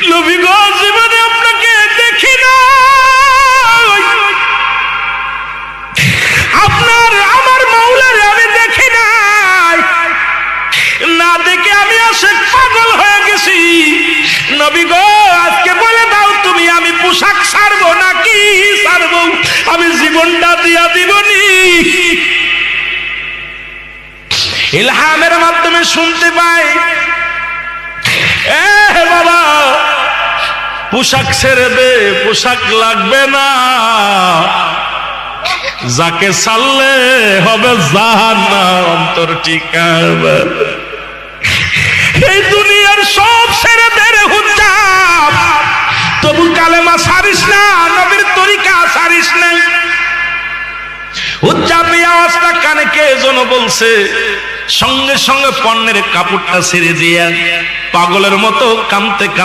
নবী গো জীবনে আপনাকে দেখি না, আপনার আমার মাওলারে আমি দেখি নাই, না দেখে আমি আশিক পাগল হয়ে গেছি। নবী গো আজকে বলে দাও তুমি আমি পোশাক ছাড়বো নাকি ছাড়বো, আমি জীবনটা দিয়া দিবনি। ইলহামের মাধ্যমে শুনতে পাই, এ বাবা পোশাক ছেড়ে দে, পোশাক লাগবে না, যাকে ছাড়লে হবে জাহান্নাম অন্তর ঠিকানা। এই দুনিয়ার সব ছেড়ে দে রে হুজ্জাব, তবু কালেমা ছাড়িস না, নবীর তরিকা ছাড়িস না। হুজ্জাব এই আওয়াজটা কানে কে যেন বলছে, সঙ্গে সঙ্গে পণ্যের কাপড়টা ছেড়ে দিয়া পাগলের মতো কাঁদতে কাঁদতে